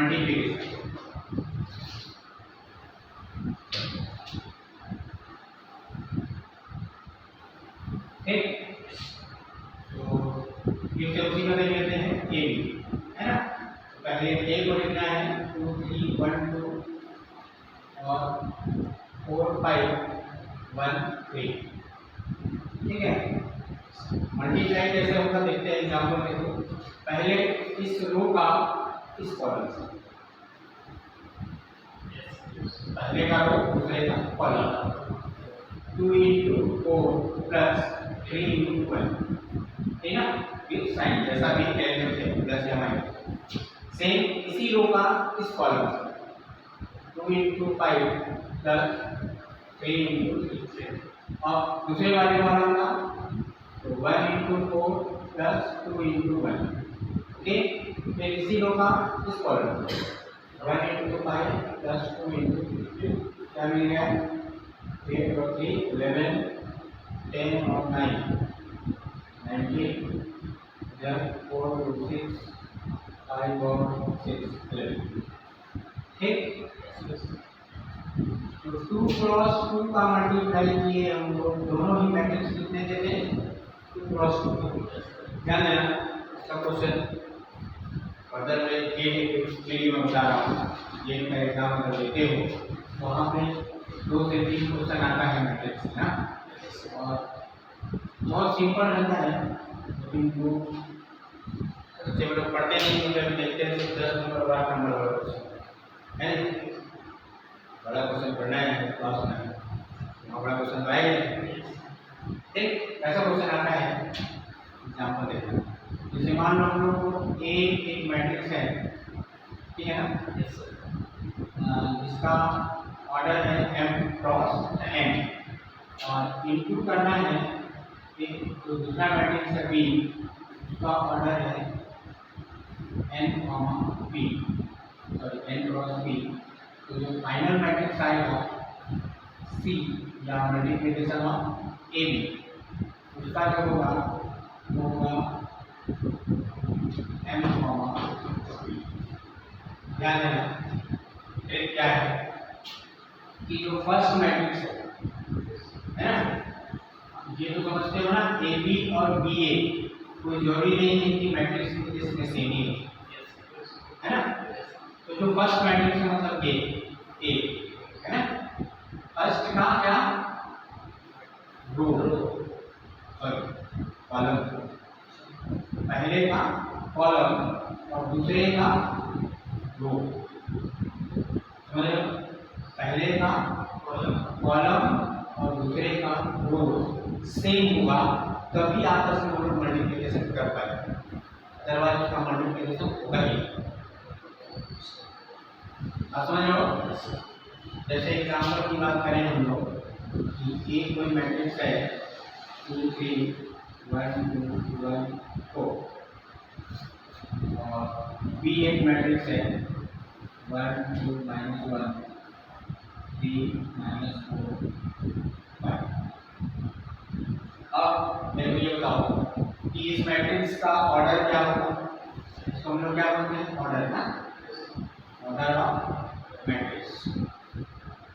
Multiplication. ठीक, तो ये से उसी का ले लेते हैं ए बी, है ना। तो पहले ए को लिखना है 2 3 1 2 और 4 5 1 3। ठीक है, मल्टीप्लाई कैसे होगा देखते हैं एग्जाम्पल में। तो पहले इस रो का इस कॉलम से, पहले का रो दूसरे का कॉलम, 2 into 4 plus 3 into 1, ठीक ना, विद साइन जैसा भी कैलकुलेट है प्लस या माइनस। सेम इसी रो का इस कॉलम से 2 into 5 plus 3 into 3, और दूसरे वाले कॉलम का तो 1 into 4 plus 2 into 1। ओके, फिर इसी रो का इस कॉलम 1 into 5 plus 2 into 3, क्या मिल गया 8 और 3 11 10 और 9 19 4 2 6 5 और 6 11। ठीक, तो 2 क्रॉस 2 का मल्टीप्लाई किए हम लोग, दोनों ही मैट्रिक्स कितने देते हैं 2 क्रॉस 2। ध्यान देना इसका क्वेश्चन फर्दर में ये लिए मैं बता रहा हूँ, ये का एग्जाम अगर देते हो वहाँ पे 2 से 3 क्वेश्चन आता है मैट्रिक्स ना, और बहुत सिंपल रहता है, लेकिन वो बच्चे लोग पढ़ते नहीं हैं, जब देखते हैं तो 10 नंबर 12 नंबर वाला क्वेश्चन है। बड़ा क्वेश्चन पढ़ना है क्लास में, बड़ा क्वेश्चन तो आएगा। ठीक, ऐसा क्वेश्चन आता है, एग्जाम्पल देखना। जैसे मान लो हम लोग को ए एक मैट्रिक्स है, ठीक है ना, जिसका ऑर्डर है m क्रॉस n, और इनपुट करना है एक जो दूसरा मैट्रिक्स है b, उसका ऑर्डर है n p, sorry n cross p। तो जो फाइनल मैट्रिक्स आएगा c या मल्टीप्लिकेशन ऑफ a b, उसका जो होगा वो होगा m p। ध्यान देना एक क्या है कि जो फर्स्ट मैट्रिक्स है ना, ये तो समझते हो ना ए बी और बी ए, कोई जरूरी नहीं है कि मैट्रिक्स इसमें सेम ही है ना। तो जो फर्स्ट मैट्रिक्स है मतलब ए है ना, फर्स्ट का क्या रो सॉरी कॉलम, पहले का कॉलम और दूसरे का रो, समझ लो, पहले का कॉलम और दूसरे का रो सेम होगा तभी आपस में वो लोग मल्टीप्लिकेशन कर पाएंगे, अदरवाइज उसका मल्टीप्लिकेशन होगा ही। आप समझ लो, जैसे एग्जाम्पल की बात करें हम लोग कि एक कोई मैट्रिक्स है 2 3 1 2 1 4, और बी एक मैट्रिक्स है 1 2 -1 3 -4 5। अब मेरे को ये बताओ कि इस मैट्रिक्स का ऑर्डर क्या होगा, इसको हम लोग क्या बोलते हैं ऑर्डर ना, ऑर्डर ऑफ मैट्रिक्स,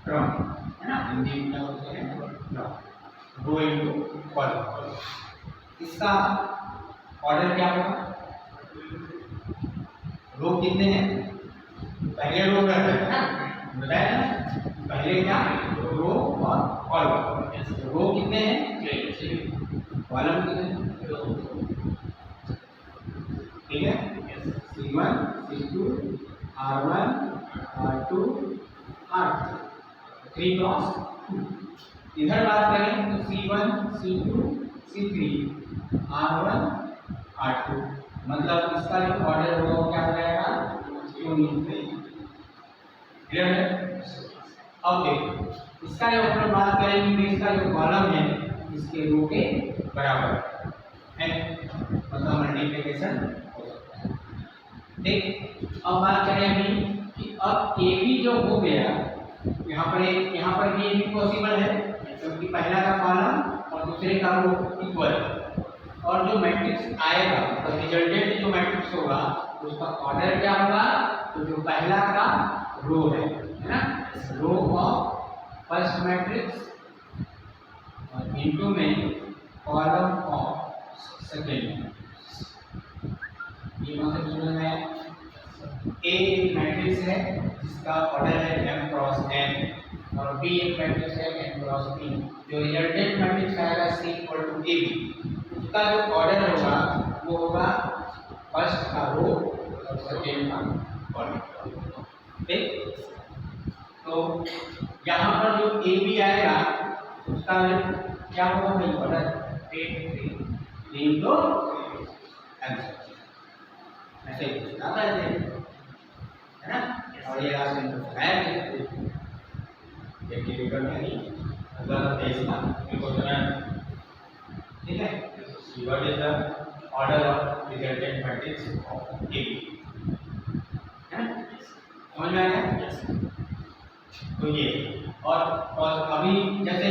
क्रम है ना, हिंदी में क्या बोलते हैं क्रम, रो इनटू कॉलम। इसका ऑर्डर क्या होगा, रो कितने हैं, पहले रो रहता है ना, बताया ना, पहले क्या रो और कॉलम, रो कितने हैं कॉलम कितने हैं, ठीक है, C1 C2 R1 R2 R3 3 cross 2। इधर बात करें तो C1 C2 C3 R1 R2, मतलब इसका जो ऑर्डर होगा वो क्या हो जाएगा 2 × 3। क्लियर है। अब देखो इसका जो हम लोग बात करेंगे कि इसका जो कॉलम है इसके रो के बराबर है, मतलब मल्टीप्लिकेशन हो सकता है। ठीक, अब बात करें अभी कि अब ए बी जो हो गया, यहाँ पर भी ए बी पॉसिबल है क्योंकि पहला का कॉलम और दूसरे का रो इक्वल है, और जो मैट्रिक्स आएगा तो रिजल्टेंट जो मैट्रिक्स होगा उसका ऑर्डर क्या होगा, तो जो पहला का रो है ना, रो ऑफ फर्स्ट मैट्रिक्स और इनटू में कॉलम ऑफ सेकेंड मैट्रिक्स। ये मतलब समझ में आया। ए एक मैट्रिक्स है जिसका ऑर्डर है m क्रॉस n और b एक मैट्रिक्स है n क्रॉस p। जो रिजल्टेंट मैट्रिक्स आएगा c equal to a b, उसका जो ऑर्डर होगा वो होगा फर्स्ट का रो और सेकेंड का कॉलम। ठीक, तो यहाँ पर जो a b आएगा उसका क्या होगा भाई, ऑर्डर 3 तो आंसर ऐसे ही आता है ना। और ये रास्ते में बनाया गया एक डिफिकल्ट नहीं, अगर इसका क्वेश्चन ठीक है। What is the order of resultant matrix of A B, है ना, समझ में आया। तो ये और अभी जैसे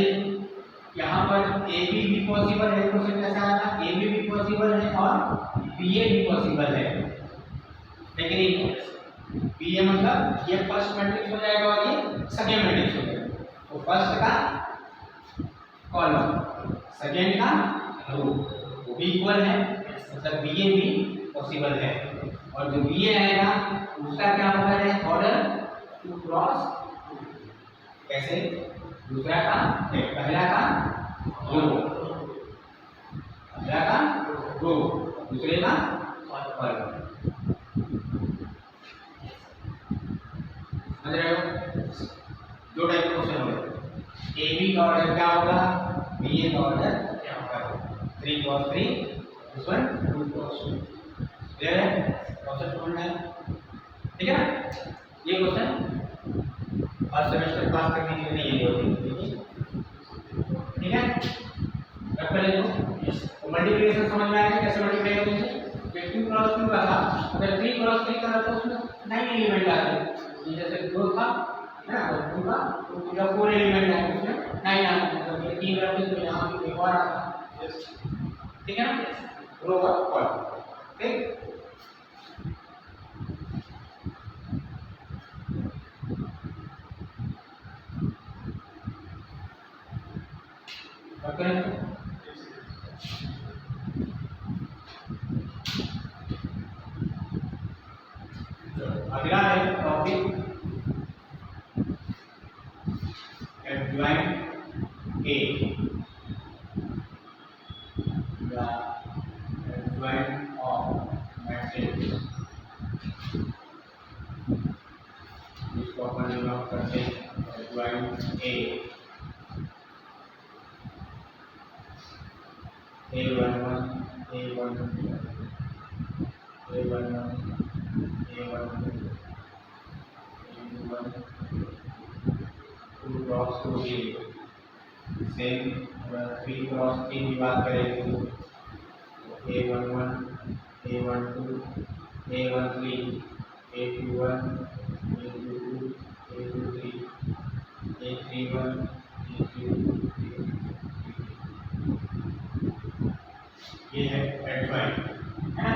यहाँ पर ए बी भी पॉसिबल है, क्वेश्चन कैसा आया, ए बी भी पॉसिबल है और बी ए भी पॉसिबल है, लेकिन बी ए मतलब ये फर्स्ट मैट्रिक्स हो जाएगा और ये सेकेंड मैट्रिक्स हो जाएगा। तो फर्स्ट का कॉलम सेकेंड का रो वो भी इक्वल है, मतलब बी ए भी पॉसिबल है। और जो बी ए आएगा उसका क्या होगा है, ऑर्डर 2 क्रॉस 2। कैसे, दूसरा का पहला का रो, पहला का रो दूसरे का कॉलम। समझ रहे हो, दो टाइप के क्वेश्चन हो गए। ए बी का ऑर्डर क्या होगा, बी ए का ऑर्डर क्या होगा, 3 cross 3 this one 2 cross 2। Clear है, क्वेश्चन समझ में आया, ठीक है ना। ये क्वेश्चन फर्स्ट सेमेस्टर पास करने के लिए नहीं है, ठीक है। रख ले तो मल्टीप्लिकेशन समझ में आएगा, कैसे मल्टीप्लाई करेंगे। 2 क्रॉस 2 का था, अगर 3 क्रॉस 3 का तो उसमें 9 एलिमेंट आते, जैसे 2 था है ना, तो 2 का तो पूरा 4 एलिमेंट है, उसमें 9 आते हैं। तो ये 3 रखते तो यहाँ भी एक और आता, ठीक है ना, रो और कॉलम। ठीक, अगला है topic adjoint A, the adjoint of matrix, जिसको अपन नोट करते हैं adjoint A, A11 A12 A11 A12 A21 2 cross 2 की सेम 3 क्रॉस 3 की बात करें तो A11 A12 A13 A21 A22 A23 A31 A32 ये है एडजॉइंट, है ना,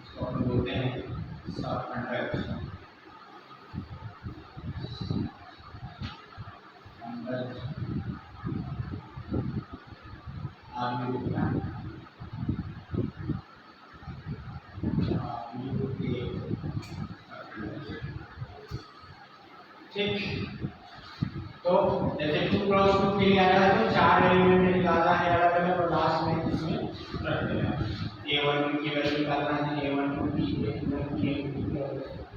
इसको हम बोलते हैं सब अंडर ठीक। तो जैसे 2 क्रॉस 2 के लिए आ रहा है तो 4 एलिमेंट निकालना है अलग अलग और लास्ट में इसमें रख देना है। A1 की वैल्यू निकालना है, A12 की A21 की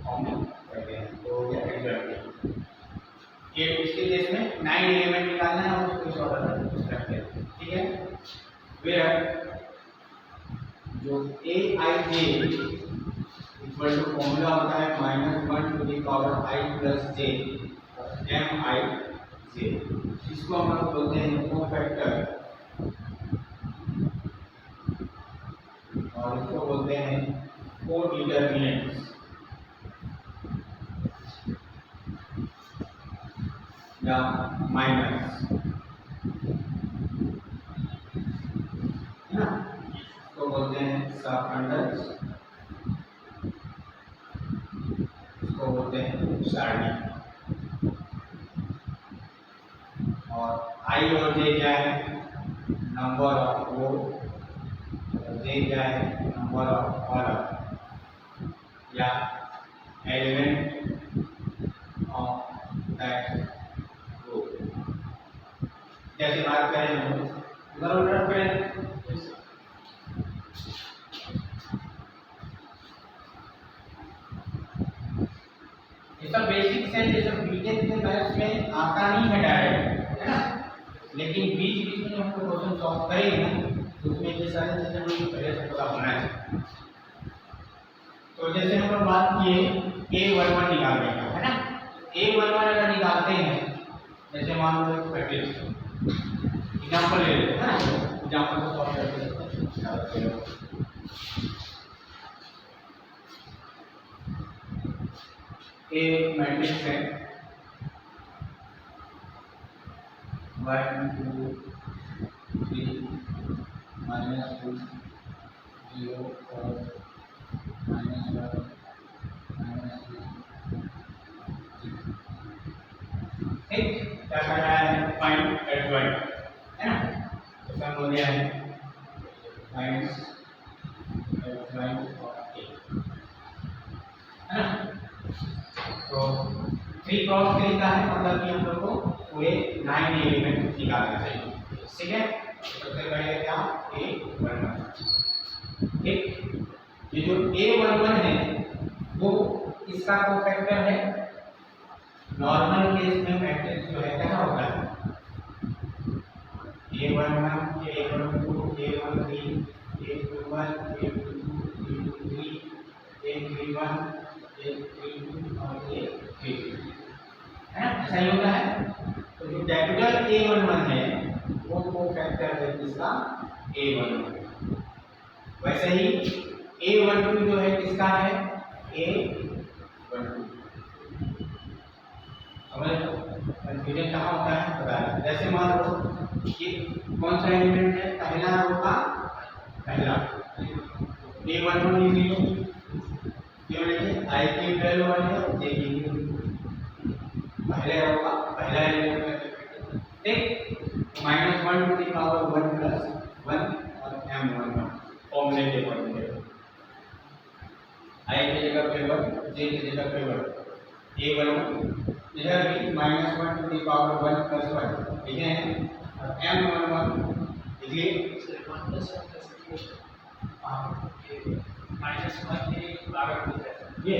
फॉर्म में करते हैं तो ये एडजॉइंट। ये उसके केस में 9 एलिमेंट निकालना है और उसको इस ऑर्डर में रखते हैं, ठीक है। फिर जो Aij इक्वल टू फॉर्मूला होता है -1 to the power I plus j Mij, इसको हम लोग बोलते हैं कोफैक्टर और इसको बोलते हैं कोडिटरमिनेंट्स या माइनस, है ना। अंडर, इसको बोलते हैं सारणी। और आई और जे क्या है? नंबर ऑफ रो, जे क्या है? नंबर ऑफ कॉलम या एलिमेंट ऑफ दैट रो। जैसे बात करें हम उधर करें, ये सब बेसिक्स है, ये सब बीटेक के मैथ्स में आता नहीं है डायरेक्ट, है ना, लेकिन बीच बीच में हमको क्वेश्चन सॉल्व करेंगे ना, तो उसमें ये सारी चीजें मुझे पहले से पता होना चाहिए। तो जैसे हम लोग बात किए A11 निकालने का, है ना, A11 अगर निकालते हैं, जैसे मान लो एक मैट्रिक्स एग्जांपल ले लेते हैं ना, एग्जांपल को सॉल्व करते हैं। एक मैट्रिक्स है 1 2 3 -2 0 4 -1 -2 ठीक, क्या कर रहा है? फाइंड एडजॉइंट, है ना, तो सब हो गया है फाइंड एडजॉइंट ऑफ ए, है ना। तो 3 क्रॉस 3 का है, मतलब कि हम लोग को पूरे 9 एलिमेंट निकालना चाहिए, ठीक है। सबसे पहले क्या? A11, ठीक। ये जो A11 है वो इसका कोफैक्टर है। नॉर्मल केस में मैट्रिक्स जो है कैसा होता है? A11, A12, A13, A21, A22, A23, A31, A32 और A33, है ना, ऐसा ही होता है। तो जो कैपिटल A11 है वो कोफैक्टर है किसका? A11। वैसे ही A12 जो है किसका है? A12। समझ लो कंफ्यूजन कहाँ होता है पता है। जैसे मान लो ये कौन सा एलिमेंट है? पहला रो का पहला A11 लिख लो, क्यों लिखे? I की वैल्यू 1 है, J की पहले रो का पहला एलिमेंट है, ठीक। -1 टू द पावर 1 प्लस 1 और m11 फॉर्मूले के पढ़ेंगे। I की जगह पे 1, J की जगह पे 1, A11 इधर भी -1 टू द पावर 1 प्लस 1 लिखे हैं, और m11 इसलिए -1 के पावर ये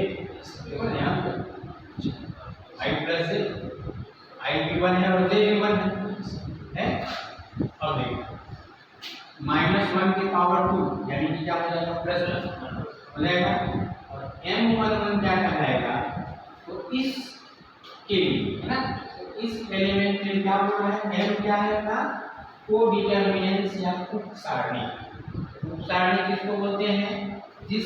देखो यहाँ पे I प्लस से I भी 1 है और J भी 1 है। अब देखो -1 के पावर 2 यानी कि क्या हो जाएगा? प्लस हो जाएगा, और m11 क्या कहलाएगा? तो इस के लिए, है ना, तो इस एलिमेंट के लिए क्या बोल रहा है? m क्या है ना? कोडिटरमिनेंस या उप सारणी। उप सारणी किसको बोलते हैं? जिस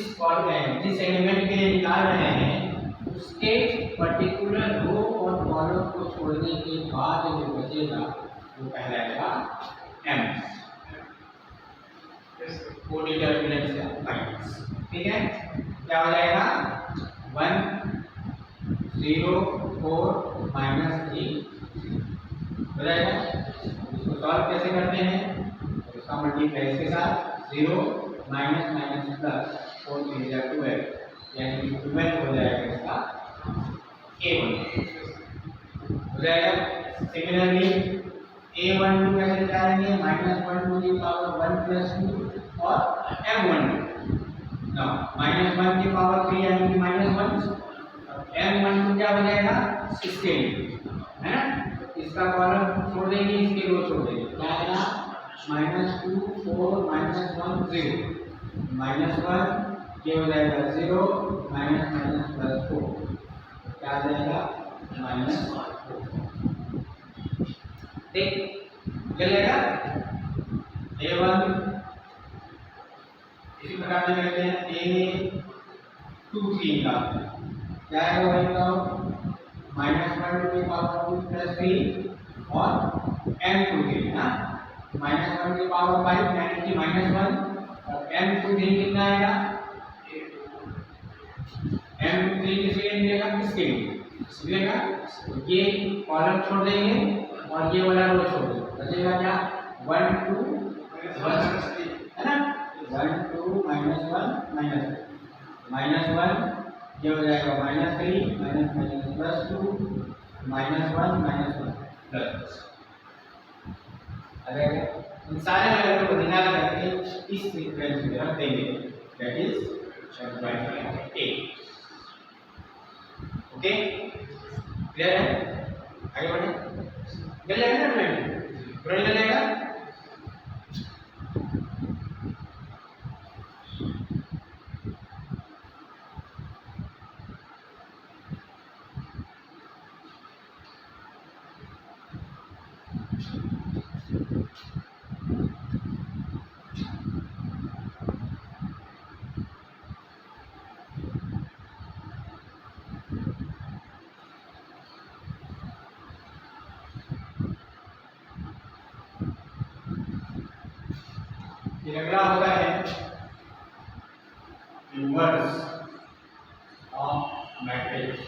एलिमेंट के लिए निकाल रहे हैं उसके पर्टिकुलर रो और कॉलम को छोड़ने के बाद जो बचेगा वो कहलाएगा m, कोडिटरमिनेंस या माइनस, ठीक है। क्या हो जाएगा? 1 0 4 -3 हो जाएगा। इसको सॉल्व कैसे करते हैं? तो इसका मल्टीप्लाई इसके साथ 0 माइनस प्लस 4 3 12, यानी कि 12 हो जाएगा इसका A1 हो जाएगा। सिमिलरली A12 कैसे निकालेंगे? -1 टू द पावर 1 प्लस 2 और m12 ना -1 की पावर 3 यानी कि -1, m12 क्या हो जाएगा? 16, है ना। इसका कॉलम छोड़ देंगे, इसके रो छोड़ देंगे, क्या आएगा? -2 4 -1 0 -1 ये हो जाएगा 0 प्लस 4 क्या आ जाएगा? -4, ठीक, चलेगा। A1 इसी प्रकार से कहते हैं A23 का क्या है? वो -1 टू द पावर 2 प्लस 3 और m23 ना, -1 की पावर 5 यानी कि -1 और m23 कितना आएगा, m23 किसके लिए मिलेगा, किसके लिए मिलेगा, ये कॉलम छोड़ देंगे और ये वाला रो छोड़ देंगे, बचेगा क्या 1 2 1 है ना, 1 2 -1 -1 ये हो जाएगा -3 -2 -1 प्लस। अगर इन सारे वैल्यू को निकाल करके इस सीक्वेंस में रख देंगे, दैट इज 8। ओके, क्लियर है, आगे बढ़े, मिल जाएगा ना फ्रेंड, पूरा निकल जाएगा। अगला होता है inverse of matrix.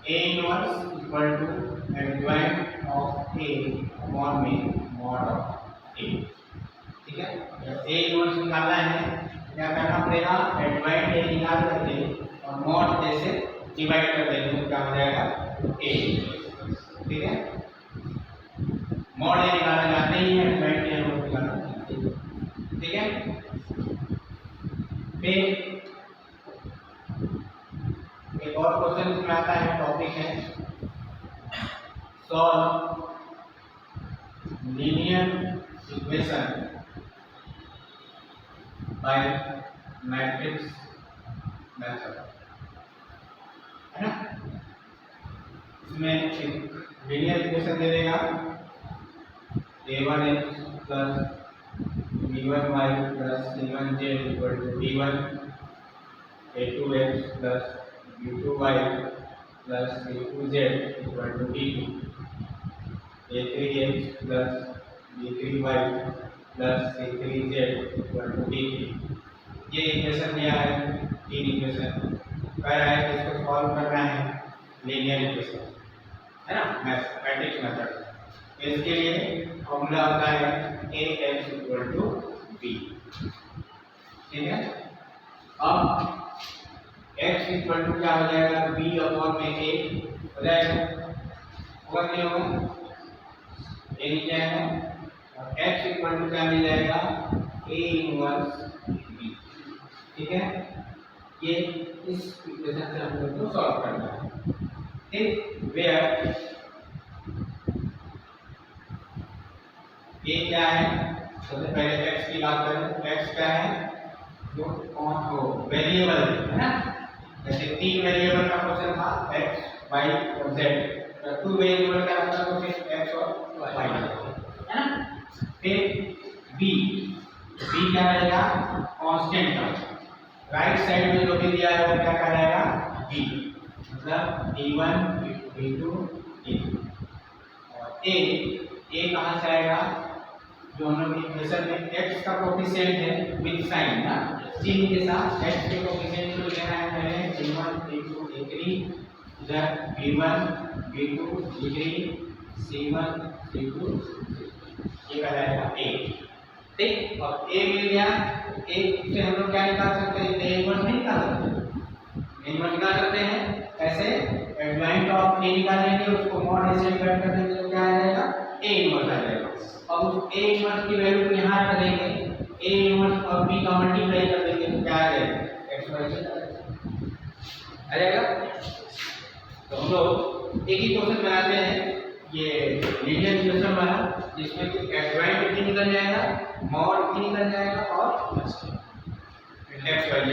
A inverse equal to adjoint of A upon में मॉड ऑफ A। ठीक है, जब A इनवर्स निकालना है क्या करना पड़ेगा, एडजॉइंट A निकाल करके और मॉड A से डिवाइड कर देंगे तो क्या हो जाएगा A। ठीक है, मॉड A निकालना जानते ही है, एडजॉइंट A निकालना जानते हैं। ठीक है, फिर एक और क्वेश्चन इसमें आता है, टॉपिक है solve linear equation by matrix method, है ना। इसमें एक लीनियर इक्वेशन दे देगा a1x plus b1y plus c1z equal to b1, a2x plus b2y plus c2z equal to b2, a3x plus b3y plus c3z equal to b3। ये equation दिया है, तीन equation कह रहा है कि इसको सॉल्व करना है लीनियर इक्वेशन, है ना, मैट्रिक्स मेथड। इसके लिए फॉर्मूला होता है ax इक्वल टू b। ठीक है, अब x इक्वल टू क्या हो जाएगा, b अपॉन में a हो जाएगा, होगा नहीं होगा, a लिख जाएगा, और x इक्वल टू क्या मिल जाएगा, a इनवर्स b। ठीक है, ये इस इक्वेशन से हम लोग को सॉल्व करना है। ठीक, वेयर ये क्या है, सबसे पहले x की बात करें तो x क्या है, जो कौन हो वेरिएबल है ना, जैसे तीन वेरिएबल का क्वेश्चन था x y और z, तो टू वेरिएबल का क्वेश्चन x और y है ना। फिर b क्या रहेगा, कांस्टेंट का, राइट साइड में जो भी दिया है वो क्या कहलाएगा b, मतलब b1 b2 b3। और a कहाँ से आएगा, जो हम लोग इक्वेशन में x का कोएफिशिएंट है विद साइन ना, चिन्ह के साथ x के कोएफिशिएंट को लेना है पहले a1 a2 a3, इधर b1 b2 b3 c1 c2 ये कहलाएगा a। ठीक, अब a मिल गया, a से हम लोग क्या निकाल सकते हैं, a इनवर्स नहीं निकाल सकते, इनवर्स निकाल सकते हैं ऐसे, एडजॉइंट ऑफ a निकालेंगे, उसको मॉड a से डिवाइड कर देंगे तो क्या आ जाएगा, a इनवर्स आ जाएगा। अब उस a इनवर्स की वैल्यू को यहाँ रख देंगे, a इनवर्स और b का मल्टीप्लाई कर देंगे तो क्या आ जाएगा, x y z आ जाएगा। तो हम लोग एक ही क्वेश्चन बनाते हैं, ये लीनियर इक्वेशन वाला, जिसमें कि एडजॉइंट भी निकल जाएगा, मॉड भी निकल जाएगा और x y z